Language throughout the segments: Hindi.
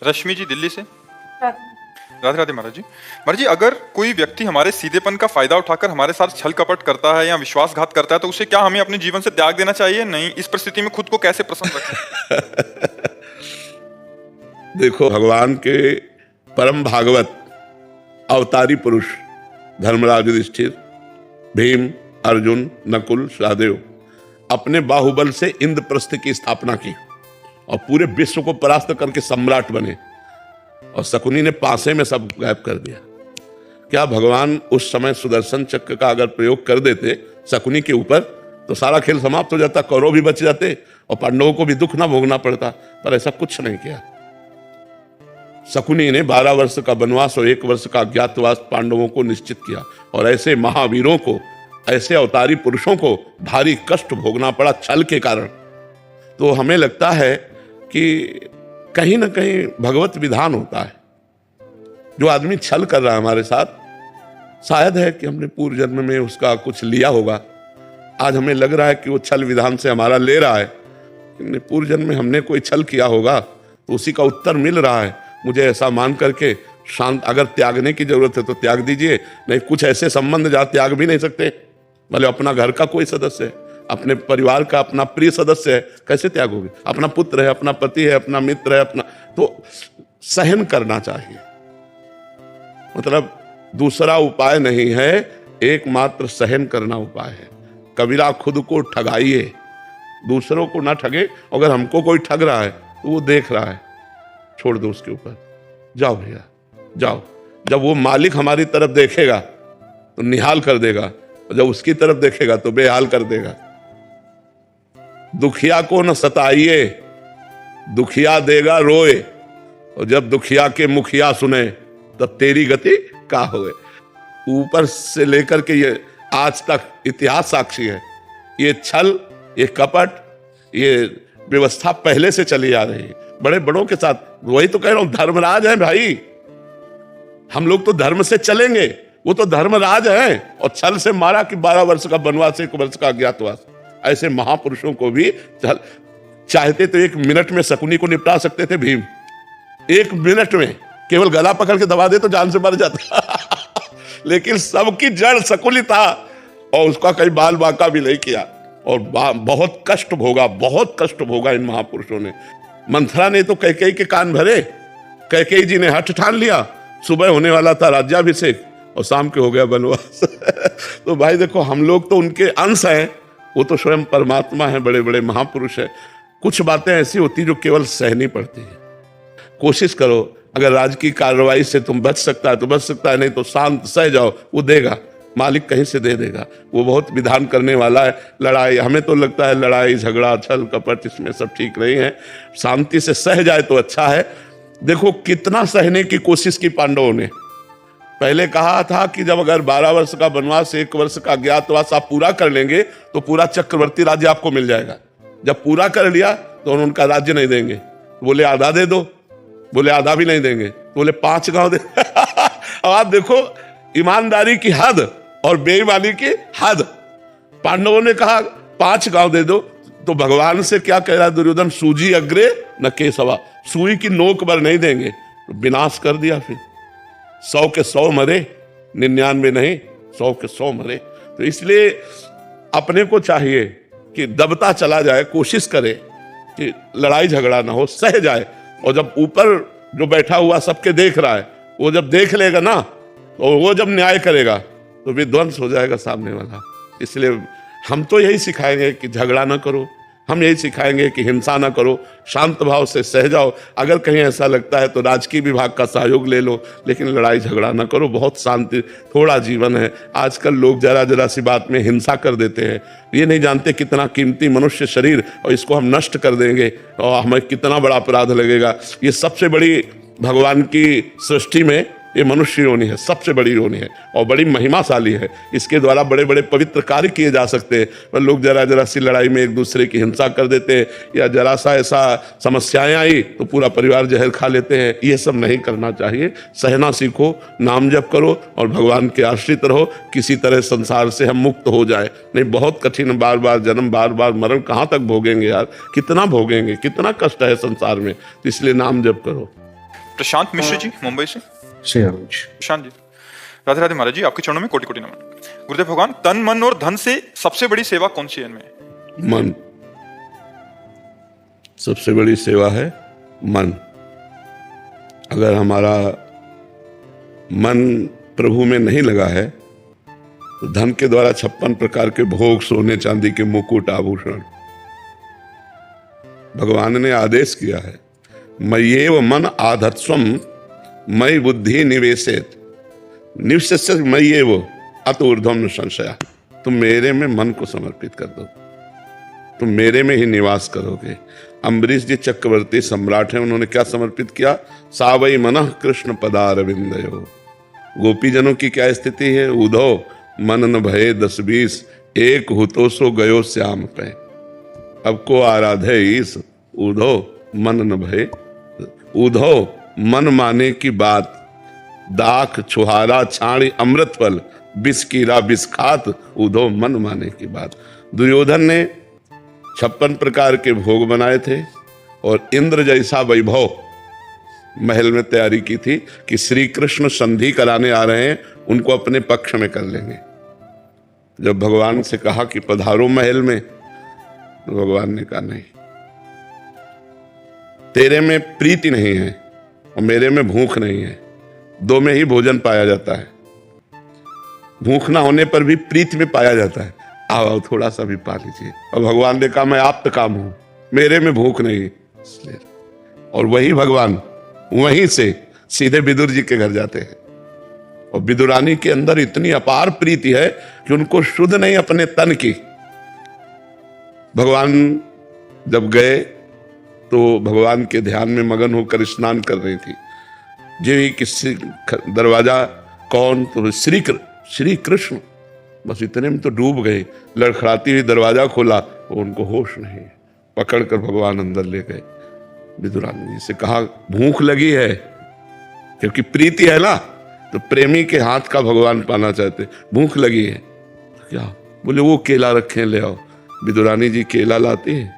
रश्मि जी दिल्ली से। राधे। राधे राधे महाराज जी। महाराज जी, अगर कोई व्यक्ति हमारे सीधेपन का फायदा उठाकर हमारे साथ छल कपट करता है या विश्वासघात करता है तो उसे क्या हमें अपने जीवन से त्याग देना चाहिए? नहीं, इस परिस्थिति में खुद को कैसे प्रसन्न रखें? देखो, भगवान के परम भागवत अवतारी पुरुष धर्मराज युधिष्ठिर, भीम, अर्जुन, नकुल, सहदेव अपने बाहुबल से इंद्रप्रस्थ की स्थापना की और पूरे विश्व को परास्त करके सम्राट बने, और शकुनी ने पासे में सब गायब कर दिया। क्या भगवान उस समय सुदर्शन चक्र का अगर प्रयोग कर देते शकुनी के ऊपर तो सारा खेल समाप्त हो जाता, कौरव भी बच जाते और पांडवों को भी दुख ना भोगना पड़ता, पर ऐसा कुछ नहीं किया। शकुनी ने 12 वर्ष का वनवास और 1 वर्ष का अज्ञातवास पांडवों को निश्चित किया, और ऐसे महावीरों को, ऐसे अवतारी पुरुषों को भारी कष्ट भोगना पड़ा छल के कारण। तो हमें लगता है कि कहीं ना कहीं भगवत विधान होता है। जो आदमी छल कर रहा है हमारे साथ, शायद है कि हमने पूर्व जन्म में उसका कुछ लिया होगा। आज हमें लग रहा है कि वो छल विधान से हमारा ले रहा है, लेकिन पूर्व जन्म में हमने कोई छल किया होगा तो उसी का उत्तर मिल रहा है। मुझे ऐसा मान करके शांत, अगर त्यागने की जरूरत है तो त्याग दीजिए, नहीं कुछ ऐसे संबंध जहाँ त्याग भी नहीं सकते। भले अपना घर का कोई सदस्य है, अपने परिवार का अपना प्रिय सदस्य है, कैसे त्यागोगे? अपना पुत्र है, अपना पति है, अपना मित्र है, अपना, तो सहन करना चाहिए। मतलब दूसरा उपाय नहीं है, एकमात्र सहन करना उपाय है। कबीरा खुद को ठगाइए, दूसरों को ना ठगे। अगर हमको कोई ठग रहा है तो वो देख रहा है, छोड़ दो उसके ऊपर, जाओ भैया जाओ। जब वो मालिक हमारी तरफ देखेगा तो निहाल कर देगा, और जब उसकी तरफ देखेगा तो बेहाल कर देगा। दुखिया को न सताइए, दुखिया देगा रोए, और जब दुखिया के मुखिया सुने तब तेरी गति का होए। ऊपर से लेकर के ये आज तक इतिहास साक्षी है। ये छल, ये कपट, ये व्यवस्था पहले से चली आ रही है बड़े बड़ों के साथ। वही तो कह रहा हूं, धर्मराज है भाई। हम लोग तो धर्म से चलेंगे, वो तो धर्मराज है। और छल से मारा कि 12 वर्ष का वनवास, 1 वर्ष का अज्ञातवास। ऐसे महापुरुषों को भी चाहते तो 1 मिनट में शकुनी को निपटा सकते थे भीम। 1 मिनट में केवल गला पकड़ के दबा दे तो जान से मर जाता। लेकिन सबकी जड़ शकुनी था, और उसका कई बाल बांका भी नहीं किया, और बहुत कष्ट भोगा, बहुत कष्ट भोगा इन महापुरुषों ने। मंथरा ने तो कैकेयी के कान भरे। कैकेयी जी ने हठ ठान लिया, सुबह होने वाला था राज्याभिषेक और शाम के हो गया वनवास। तो भाई देखो, हम लोग तो उनके अंश हैं, वो तो स्वयं परमात्मा है, बड़े बड़े महापुरुष है। कुछ बातें ऐसी होती जो केवल सहनी पड़ती है। कोशिश करो, अगर राजकीय कार्रवाई से तुम बच सकता है तो बच सकता है, नहीं तो शांत सह जाओ, वो देगा, मालिक कहीं से दे देगा। वो बहुत विधान करने वाला है। लड़ाई, हमें तो लगता है लड़ाई झगड़ा छल कपट इसमें सब ठीक नहीं है, शांति से सह जाए तो अच्छा है। देखो कितना सहने की कोशिश की पांडवों ने। पहले कहा था कि जब अगर 12 वर्ष का वनवास, 1 वर्ष का अज्ञातवास आप पूरा कर लेंगे तो पूरा चक्रवर्ती राज्य आपको मिल जाएगा। जब पूरा कर लिया तो उनका राज्य नहीं देंगे, बोले आधा दे दो, बोले आधा भी नहीं देंगे, बोले 5 गांव दे। अब आप देखो ईमानदारी की हद और बेईमानी की हद। पांडवों ने कहा 5 गांव दे दो, तो भगवान से क्या कह रहा दुर्योधन? सूजी अग्रे न केसवा, सुई की नोक पर नहीं देंगे। तो विनाश कर दिया। फिर 100 के 100 मरे, 99 नहीं, 100 के 100 मरे। तो इसलिए अपने को चाहिए कि दबता चला जाए, कोशिश करे कि लड़ाई झगड़ा ना हो, सह जाए। और जब ऊपर जो बैठा हुआ सबके देख रहा है, वो जब देख लेगा ना, तो वो जब न्याय करेगा तो विध्वंस हो जाएगा सामने वाला। इसलिए हम तो यही सिखाएंगे कि झगड़ा ना करो, हम यही सिखाएंगे कि हिंसा ना करो, शांत भाव से सह जाओ। अगर कहीं ऐसा लगता है तो राजकीय विभाग का सहयोग ले लो, लेकिन लड़ाई झगड़ा ना करो। बहुत शांति थोड़ा जीवन है। आजकल लोग जरा जरा सी बात में हिंसा कर देते हैं। ये नहीं जानते कितना कीमती मनुष्य शरीर, और इसको हम नष्ट कर देंगे और हमें कितना बड़ा अपराध लगेगा। ये सबसे बड़ी भगवान की सृष्टि में ये मनुष्य योनि है, सबसे बड़ी योनि है और बड़ी महिमाशाली है। इसके द्वारा बड़े बड़े पवित्र कार्य किए जा सकते हैं। पर लोग जरा जरा सी लड़ाई में एक दूसरे की हिंसा कर देते हैं, या जरा सा ऐसा समस्याएं आई तो पूरा परिवार जहर खा लेते हैं। ये सब नहीं करना चाहिए। सहना सीखो, नाम जप करो और भगवान के आश्रित रहो। किसी तरह संसार से हम मुक्त हो जाए। नहीं बहुत कठिन, बार बार जन्म, बार बार मरण कहाँ तक भोगेंगे यार? कितना भोगेंगे? कितना कष्ट है संसार में। तो इसलिए नाम जप करो। प्रशांत मिश्र जी मुंबई से। प्रशांत जी, राधे राधे महाराज जी, आपके चरणों में कोटि कोटि नमन। गुरुदेव भगवान, तन मन और धन से सबसे बड़ी सेवा कौन सी है इनमें? मन सबसे बड़ी सेवा है। मन, अगर हमारा मन प्रभु में नहीं लगा है तो धन के द्वारा 56 प्रकार के भोग, सोने चांदी के मुकुट, आभूषण, भगवान ने आदेश किया है, मय्येव मन आधत्स्वम मयि बुद्धि निवेशेत निवस्य मय्येव अत ऊर्ध्वं न संशय। तुम मेरे में मन को समर्पित कर दो, तुम मेरे में ही निवास करोगे। अम्बरीश जी चक्रवर्ती सम्राट हैं, उन्होंने क्या समर्पित किया? सावई मनः कृष्ण पदारविंदयो। गोपीजनों की क्या स्थिति है? उधो मन न भये 10-20 एक हुतो सो गयो श्याम पे। अब को आराधे ईस उधो मन न भये। उधो मन माने की बात, दाख छुहारा छाणी अमृत फल, बिस कीरा बिस खात, उधो मन माने की बात। दुर्योधन ने 56 प्रकार के भोग बनाए थे और इंद्र जैसा वैभव महल में तैयारी की थी कि श्री कृष्ण संधि कराने आ रहे हैं, उनको अपने पक्ष में कर लेंगे। जब भगवान से कहा कि पधारो महल में, तो भगवान ने कहा नहीं, तेरे में प्रीति नहीं है और मेरे में भूख नहीं है, दो में ही भोजन पाया जाता है। भूख ना होने पर भी प्रीति में पाया जाता है। आओ थोड़ा सा भी पा लीजिए। और भगवान ने कहा मैं आप्त काम हूं, मेरे में भूख नहीं, इसलिए। और वही भगवान वहीं से सीधे विदुर जी के घर जाते हैं और विदुरानी के अंदर इतनी अपार प्रीति है कि उनको शुद्ध नहीं अपने तन की। भगवान जब गए तो भगवान के ध्यान में मगन होकर स्नान कर रही थी। जी किसी दरवाजा कौन? तो श्री कृष्ण, बस इतने में तो डूब गए। लड़खड़ाती हुई दरवाजा खोला, तो उनको होश नहीं, पकड़कर भगवान अंदर ले गए। विदुरानी जी से कहा भूख लगी है, क्योंकि प्रीति है ना, तो प्रेमी के हाथ का भगवान पाना चाहते। भूख लगी है तो क्या? बोले वो केला रखे ले आओ। विदुरानी जी केला लाती है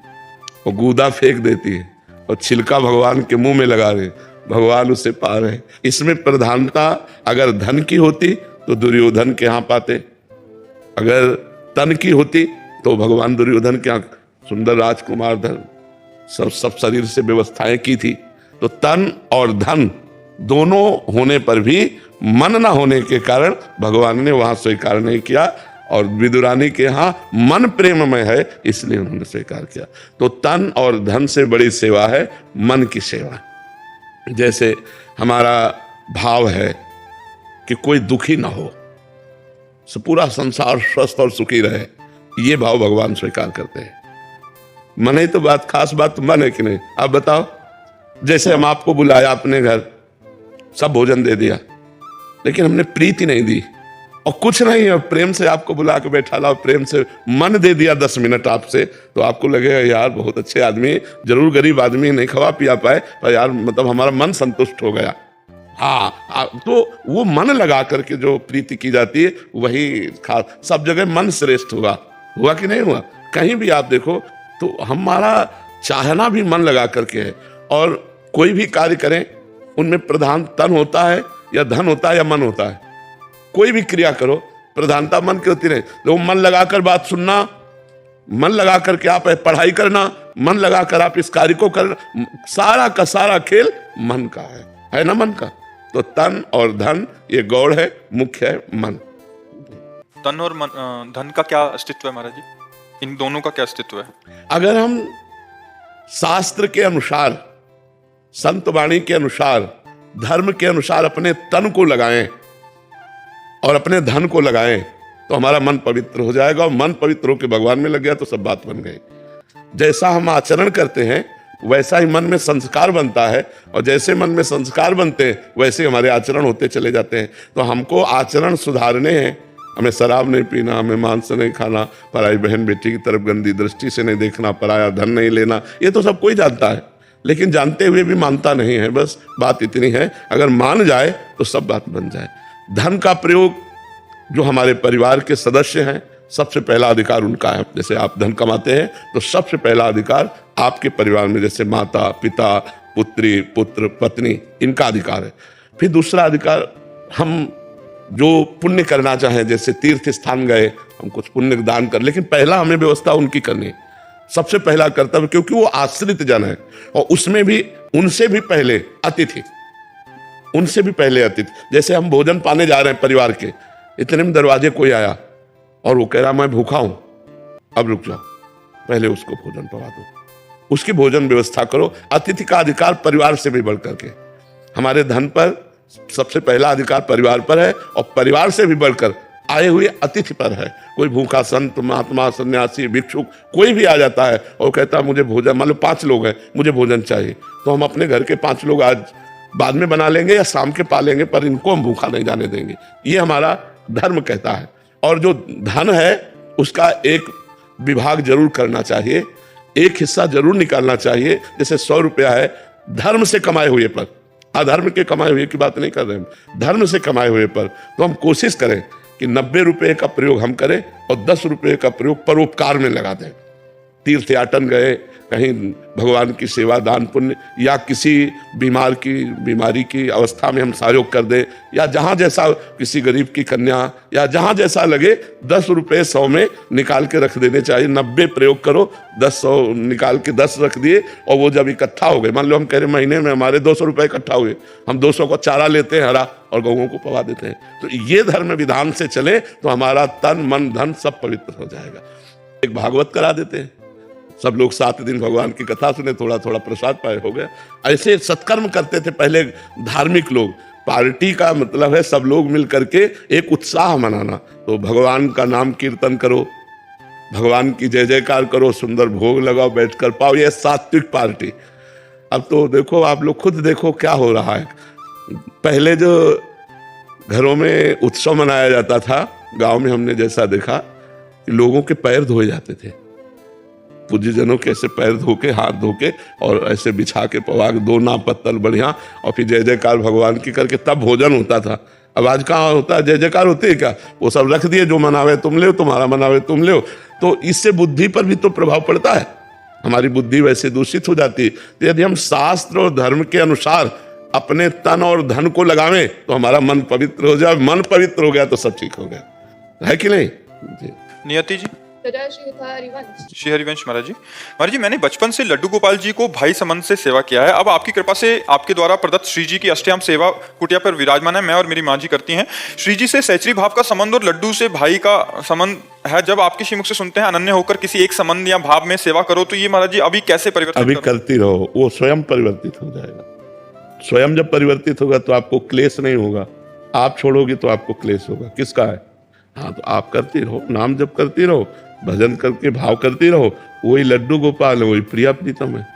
और गूदा फेंक देती है और छिलका भगवान के मुंह में लगा रहे। भगवान उसे पा रहे। इसमें प्रधानता अगर धन की होती तो दुर्योधन के यहाँ पाते, अगर तन की होती तो भगवान दुर्योधन के यहाँ सुंदर राजकुमार धन सब शरीर से व्यवस्थाएं की थी। तो तन और धन दोनों होने पर भी मन ना होने के कारण भगवान ने वहां स्वीकार नहीं किया, और विदुरानी के यहां मन प्रेम में है, इसलिए उन्होंने स्वीकार किया। तो तन और धन से बड़ी सेवा है मन की सेवा। जैसे हमारा भाव है कि कोई दुखी ना हो, पूरा संसार स्वस्थ और सुखी रहे, ये भाव भगवान स्वीकार करते हैं। मन ही तो बात, खास बात तो मन है कि नहीं? आप बताओ, जैसे हम आपको बुलाया अपने घर, सब भोजन दे दिया, लेकिन हमने प्रीति नहीं दी और कुछ नहीं है, प्रेम से आपको बुला के बैठा ला, प्रेम से मन दे दिया 10 मिनट आपसे, तो आपको लगेगा यार बहुत अच्छे आदमी, जरूर गरीब आदमी, नहीं खवा पिया पाए, पर यार मतलब हमारा मन संतुष्ट हो गया। हाँ, तो वो मन लगा करके जो प्रीति की जाती है वही खास। सब जगह मन श्रेष्ठ हुआ कि नहीं हुआ? कहीं भी आप देखो तो हमारा चाहना भी मन लगा करके है। और कोई भी कार्य करें उनमें प्रधान तन होता है या धन होता है या मन होता है। कोई भी क्रिया करो प्रधानता मन की होती नहीं। तो मन लगाकर बात सुनना, मन लगा करके आप पढ़ाई करना, मन लगाकर आप इस कार्य को करना, सारा का सारा खेल मन का है ना? मन का। तो तन और धन ये गौड़ है, मुख्य है मन। तन और धन का क्या अस्तित्व है महाराज जी? इन दोनों का क्या अस्तित्व है? अगर हम शास्त्र के अनुसार, संत वाणी के अनुसार, धर्म के अनुसार अपने तन को लगाएं और अपने धन को लगाएं तो हमारा मन पवित्र हो जाएगा, और मन पवित्र होकर भगवान में लग गया तो सब बात बन गई। जैसा हम आचरण करते हैं वैसा ही मन में संस्कार बनता है, और जैसे मन में संस्कार बनते हैं वैसे हमारे आचरण होते चले जाते हैं। तो हमको आचरण सुधारने हैं। हमें शराब नहीं पीना, हमें मांस नहीं खाना, पराई बहन बेटी की तरफ गंदी दृष्टि से नहीं देखना, पराया धन नहीं लेना, ये तो सब कोई जानता है, लेकिन जानते हुए भी मानता नहीं है। बस बात इतनी है, अगर मान जाए तो सब बात बन जाए। धन का प्रयोग, जो हमारे परिवार के सदस्य हैं, सबसे पहला अधिकार उनका है। जैसे आप धन कमाते हैं तो सबसे पहला अधिकार आपके परिवार में, जैसे माता पिता पुत्री, पुत्र, पत्नी, इनका अधिकार है। फिर दूसरा अधिकार, हम जो पुण्य करना चाहें, जैसे तीर्थ स्थान गए, हम कुछ पुण्य दान कर, लेकिन पहला हमें व्यवस्था उनकी करनी है, सबसे पहला कर्तव्य, क्योंकि वो आश्रित जन है। और उसमें भी उनसे भी पहले अतिथि, उनसे भी पहले अतिथि। जैसे हम भोजन पाने जा रहे हैं परिवार के, इतने में दरवाजे कोई आया और वो कह रहा मैं भूखा हूं, अब रुक जाओ, पहले उसको भोजन पवा दो, उसकी भोजन व्यवस्था करो। अतिथि का अधिकार परिवार से भी बढ़ करके, हमारे धन पर सबसे पहला अधिकार परिवार पर है, और परिवार से भी बढ़कर आए हुए अतिथि पर है। कोई भूखा संत, महात्मा, सन्यासी, भिक्षुक कोई भी आ जाता है और कहता है मुझे भोजन, मान लो 5 लोग हैं, मुझे भोजन चाहिए, तो हम अपने घर के 5 लोग आज बाद में बना लेंगे या शाम के पा लेंगे, पर इनको हम भूखा नहीं जाने देंगे। ये हमारा धर्म कहता है। और जो धन है उसका एक विभाग जरूर करना चाहिए, एक हिस्सा जरूर निकालना चाहिए। जैसे 100 रुपया है धर्म से कमाए हुए पर, अधर्म के कमाए हुए की बात नहीं कर रहे हैं, धर्म से कमाए हुए पर, तो हम कोशिश करें कि 90 रुपये का प्रयोग हम करें और 10 रुपये का प्रयोग परोपकार में लगा दें। तीर्थ याटन गए, कहीं भगवान की सेवा, दान पुण्य, या किसी बीमारी की अवस्था में हम सहयोग कर दें, या जहां जैसा, किसी गरीब की कन्या, या जहां जैसा लगे 10 रुपये 100 में निकाल के रख देने चाहिए। 90 प्रयोग करो, 10 निकाल के 10 रख दिए, और वो जब इकट्ठा हो गए, मान लो हम कह रहे महीने में हमारे 200 रुपये इकट्ठा हुए, हम 200 को चारा लेते हैं हरा और गौओं को पवा देते हैं। तो ये धर्म विधान से चले तो हमारा तन मन धन सब पवित्र हो जाएगा। एक भागवत करा देते हैं, सब लोग 7 दिन भगवान की कथा सुने, थोड़ा थोड़ा प्रसाद पाए, हो गया। ऐसे सत्कर्म करते थे पहले धार्मिक लोग। पार्टी का मतलब है सब लोग मिल करके एक उत्साह मनाना। तो भगवान का नाम कीर्तन करो, भगवान की जय जयकार करो, सुंदर भोग लगाओ, बैठ कर पाओ, ये सात्विक पार्टी। अब तो देखो, आप लोग खुद देखो क्या हो रहा है। पहले जो घरों में उत्सव मनाया जाता था, गांव में हमने जैसा देखा कि लोगों के पैर धोए जाते थे, पूज्य जनों के ऐसे पैर धो के, हाथ धो के, और ऐसे बिछा के पवा, 2 ना पत्तल बढ़िया, और फिर जय जयकार भगवान की करके तब भोजन होता था। अब आज कहाँ होता है, जय जयकार होती है क्या? वो सब रख दिए, जो मनावे तुम ले, तुम्हारा मनावे तुम ले। तो इससे बुद्धि पर भी तो प्रभाव पड़ता है, हमारी बुद्धि वैसे दूषित हो जाती है। तो यदि हम शास्त्र और धर्म के अनुसार अपने तन और धन को लगावें तो हमारा मन पवित्र हो जाए। मन पवित्र हो गया तो सब ठीक हो गया, है कि नहीं जी? नियति जी। श्री हरिवंश महाराज जी। महाराज जी, मैंने बचपन से लड्डू गोपाल जी को भाई संबंध से सेवा किया है। अब आपकी कृपा से आपके द्वारा प्रदत्त श्री जी की अष्टयाम सेवा कुटिया पर विराजमान है, मैं और मेरी माँ जी करती हैं। श्री जी से सहचरी भाव का संबंध और लड्डू से भाई का संबंध है। जब आपके श्रीमुख से सुनते हैं अनन्य होकर किसी एक संबंध या भाव में सेवा करो, तो ये महाराज जी अभी कैसे परिवर्तित? अभी करती रहो, वो स्वयं परिवर्तित हो जाएगा। स्वयं जब परिवर्तित होगा तो आपको क्लेश नहीं होगा, आप छोड़ोगे तो आपको क्लेश होगा। किसका है? हाँ, तो आप करती रहो, नाम जप करती रहो, भजन करके भाव करती रहो। वही लड्डू गोपाल है, वही प्रिया प्रीतम है,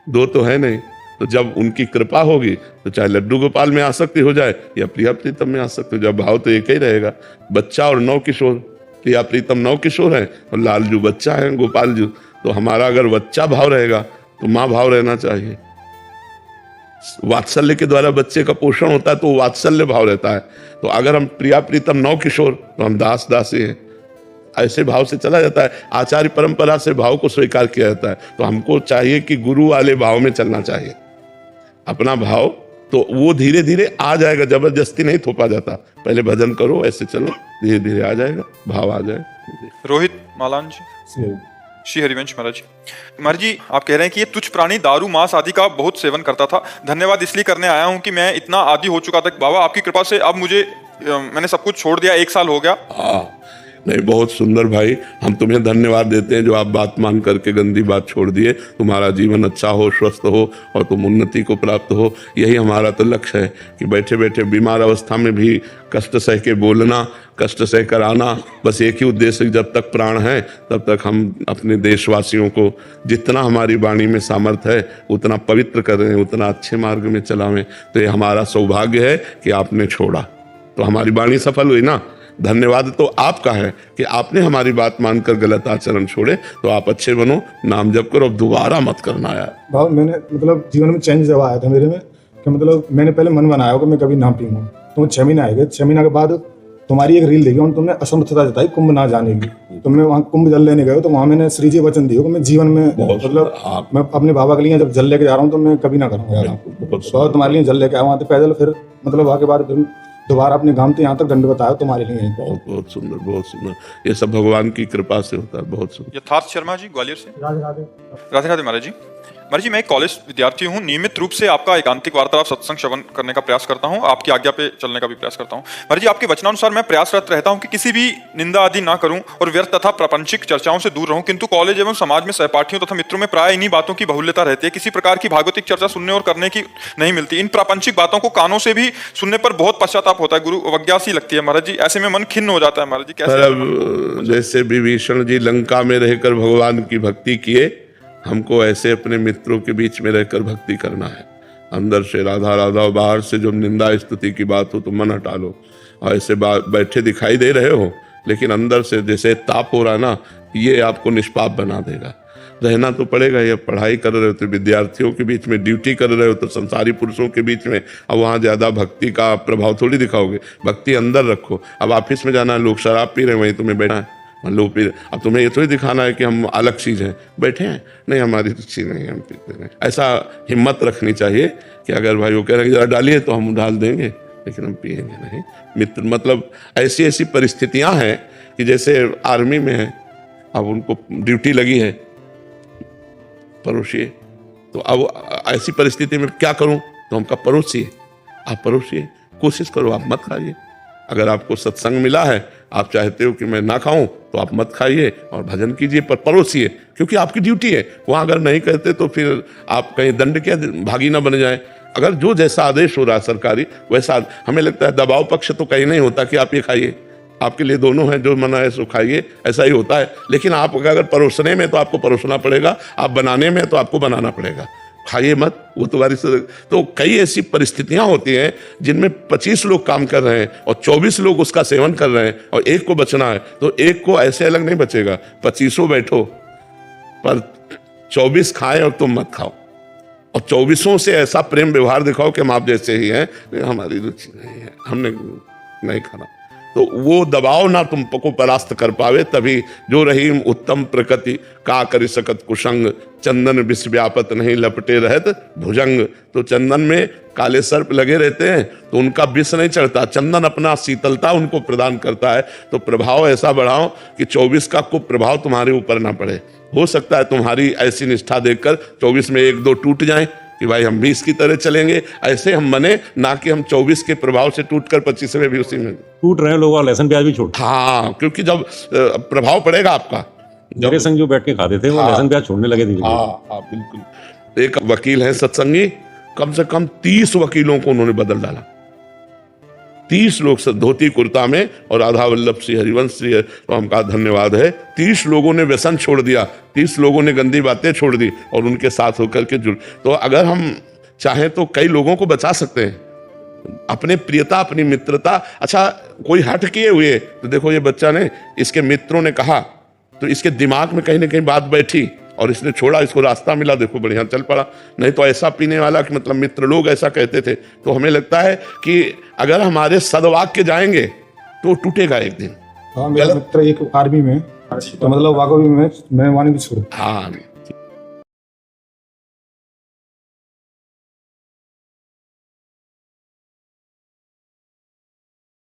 2 तो है नहीं। तो जब उनकी कृपा होगी तो चाहे लड्डू गोपाल में आसक्ति हो जाए या प्रिया प्रीतम में आसक्ति हो जाए, भाव तो एक ही रहेगा। बच्चा और 9 किशोर, प्रिया प्रीतम 9 किशोर हैं और लालजू बच्चा है, गोपाल जू। तो हमारा अगर बच्चा भाव रहेगा तो माँ भाव रहना चाहिए। वात्सल्य के द्वारा बच्चे का पोषण होता है तो वात्सल्य भाव रहता है। तो अगर हम प्रिया प्रीतम 9 किशोर तो हम दास दासी हैं, ऐसे भाव से चला जाता है। आचार्य परंपरा से भाव को स्वीकार किया जाता है। तो हमको चाहिए कि गुरु वाले भाव में चलना चाहिए अपना भाव, तो वो धीरे धीरे आ जाएगा, जबरदस्ती नहीं थोपा जाता। पहले भजन करो, ऐसे चलो, धीरे धीरे आ जाएगा, भाव आ जाएगा। रोहित मालान जी। श्री हरिवंश महाराज जी। महाराज जी, आप कह रहे हैं कि ये तुच्छ प्राणी दारू मांस आदि का बहुत सेवन करता था। धन्यवाद इसलिए करने आया हूँ कि मैं इतना आदी हो चुका था। बाबा आपकी कृपा से अब मैंने सब कुछ छोड़ दिया, 1 साल हो गया। नहीं, बहुत सुंदर भाई, हम तुम्हें धन्यवाद देते हैं जो आप बात मान करके गंदी बात छोड़ दिए। तुम्हारा जीवन अच्छा हो, स्वस्थ हो और तुम उन्नति को प्राप्त हो, यही हमारा तो लक्ष्य है कि बैठे बैठे बीमार अवस्था में भी कष्ट सह के बोलना, कष्ट सह कर आना, बस एक ही उद्देश्य, जब तक प्राण है तब तक हम अपने देशवासियों को जितना हमारी वाणी में सामर्थ्य है उतना पवित्र करें, उतना अच्छे मार्ग में चलावें। तो ये हमारा सौभाग्य है कि आपने छोड़ा, तो हमारी वाणी सफल हुई ना। धन्यवाद तो आपका है कि आपने हमारी बात मानकर गलत आचरण छोड़े। तो आप अच्छे बनो, नाम जप करो, अब दोबारा मत करना यार। भाव मैंने मतलब जीवन में चेंज जब आया था मेरे में कि मतलब मैंने पहले मन बनाया होगा मैं कभी ना पीऊंगा। तो 6 महीने आए गए, 6 महीने के बाद तुम्हारी एक रील देखी, तुमने असमर्थता जताई कुंभ ना जाने की। तुमने वहाँ कुंभ जल लेने गए तो वहां मैंने श्री जी वचन दिया कि मैं जीवन में मतलब मैं अपने बाबा के लिए जब जल लेके जा रहा हूँ तो मैं कभी ना करूँगा यार, तो तुम्हारे लिए जल लेके आया वहाँ पे पैदल, फिर मतलब वहाँ के बाद फिर दोबारा अपने गांव से यहाँ तक दंड बताया तुम्हारे लिए। बहुत बहुत सुंदर, बहुत सुंदर। ये सब भगवान की कृपा से होता है। बहुत सुंदर। यथार्थ शर्मा जी, ग्वालियर से। राधे राधे। राधे राधे महाराज जी। महाराज जी, मैं एक कॉलेज विद्यार्थी हूँ। नियमित रूप से आपका एकांतिक वार्तालाप सत्संग श्रवण करने का प्रयास करता हूँ, आपकी आज्ञा पे चलने का भी प्रयास करता हूँ। महाराज जी, आपके वचनानुसार मैं प्रयासरत रहता हूँ कि किसी भी निंदा आदि ना करूँ और व्यर्थ तथा प्रापंचिक चर्चाओं से दूर रहूं, किंतु कॉलेज एवं समाज में सहपाठियों तथा मित्रों में प्राय इन्हीं बातों की बहुल्यता रहती है। किसी प्रकार की भागवतिक चर्चा सुनने और करने की नहीं मिलती। इन प्रापंचिक बातों को कानों से भी सुनने पर बहुत पश्चाताप होता है, गुरु अवज्ञा सी लगती है महाराज जी। ऐसे में मन खिन्न हो जाता है महाराज जी, कैसे? अब जैसे विभीषण जी लंका में रहकर भगवान की भक्ति किए, हमको ऐसे अपने मित्रों के बीच में रहकर भक्ति करना है। अंदर से राधा राधा, बाहर से जो निंदा स्तुति की बात हो तो मन हटा लो। और ऐसे बैठे दिखाई दे रहे हो लेकिन अंदर से जैसे ताप हो रहा ना, ये आपको निष्पाप बना देगा। रहना तो पड़ेगा। ये पढ़ाई कर रहे हो तो विद्यार्थियों के बीच में, ड्यूटी कर रहे हो तो संसारी पुरुषों के बीच में, अब वहाँ ज्यादा भक्ति का प्रभाव थोड़ी दिखाओगे। भक्ति अंदर रखो। अब ऑफिस में जाना है, लोग शराब पी रहे हैं, वहीं तुम्हें बैठा है, लोग पी रहे। अब तुम्हें ये थोड़ी दिखाना है कि हम अलग चीज हैं, बैठे हैं, नहीं हमारी रुचि नहीं है, हम पीते नहीं। ऐसा हिम्मत रखनी चाहिए कि अगर भाई वो कह रहे हैं जरा डालिए तो हम डाल देंगे, लेकिन हम पिएंगे नहीं। मित्र मतलब ऐसी ऐसी परिस्थितियां हैं कि जैसे आर्मी में है, अब उनको ड्यूटी लगी है, परोसिए। तो अब ऐसी परिस्थिति में क्या करूं? तो हमका परोसिए, आप परोसिए, कोशिश करो, आप मत खाइए। अगर आपको सत्संग मिला है, आप चाहते हो कि मैं ना खाऊं, तो आप मत खाइए और भजन कीजिए, पर परोसिए, क्योंकि आपकी ड्यूटी है। वहां अगर नहीं करते तो फिर आप कहीं दंड के भागी ना बन जाए। अगर जो जैसा आदेश हो रहा है सरकारी, वैसा हमें लगता है। दबाव पक्ष तो कहीं नहीं होता कि आप ये खाइए, आपके लिए दोनों हैं, जो मना है सो खाइए, ऐसा ही होता है। लेकिन आप अगर परोसने में तो आपको परोसना पड़ेगा, आप बनाने में तो आपको बनाना पड़ेगा। खाइए मत, वो तुम्हारी। तो कई ऐसी परिस्थितियां होती हैं जिनमें 25 लोग काम कर रहे हैं और 24 लोग उसका सेवन कर रहे हैं और एक को बचना है, तो एक को ऐसे अलग नहीं बचेगा। 25 बैठो पर 24 खाएं और तुम मत खाओ, और 24 से ऐसा प्रेम व्यवहार दिखाओ कि हम आप जैसे ही हैं, हमारी रुचि नहीं है, हमने नहीं खाना। तो वो दबाव ना तुमको परास्त कर पावे। तभी जो रहीम उत्तम प्रकृति का करि सकत कुसंग, चंदन विष व्यापत नहीं लपटे रहत भुजंग। तो चंदन में काले सर्प लगे रहते हैं तो उनका विष नहीं चढ़ता, चंदन अपना शीतलता उनको प्रदान करता है। तो प्रभाव ऐसा बढ़ाओ कि 24 का कुछ प्रभाव तुम्हारे ऊपर ना पड़े। हो सकता है तुम्हारी ऐसी निष्ठा देखकर 24 में 1-2 टूट जाएं कि भाई हम भी इसकी तरह चलेंगे, ऐसे हम बने, ना कि हम 24 के प्रभाव से टूटकर 25 में भी उसी में टूट रहे हैं लोग और लहसुन प्याज भी छोड़। हाँ, क्योंकि जब प्रभाव पड़ेगा आपका। मेरे संग जो बैठ के खाते थे वो लहसुन प्याज छोड़ने लगे धीरे। हाँ बिल्कुल। एक वकील है सत्संगी, कम से कम 30 वकीलों को उन्होंने बदल डाला। 30 लोग धोती कुर्ता में, और राधा वल्लभ श्री हरिवंश श्री, तो हमका धन्यवाद है। 30 लोगों ने व्यसन छोड़ दिया, 30 लोगों ने गंदी बातें छोड़ दी और उनके साथ होकर के जुड़। तो अगर हम चाहें तो कई लोगों को बचा सकते हैं। अपने प्रियता, अपनी मित्रता। अच्छा, कोई हट किए हुए तो देखो, ये बच्चा ने, इसके मित्रों ने कहा तो इसके दिमाग में कहीं ना कहीं बात बैठी और इसने छोड़ा, इसको रास्ता मिला, देखो बढ़िया चल पड़ा। नहीं तो ऐसा पीने वाला कि मतलब मित्र लोग ऐसा कहते थे। तो हमें लगता है कि अगर हमारे सदवाक्य जाएंगे तो टूटेगा एक दिन। हाँ, मेरा मित्र एक आर्मी में, तो मतलब वाकई में मैं वाणी भी छोड़ू। हाँ।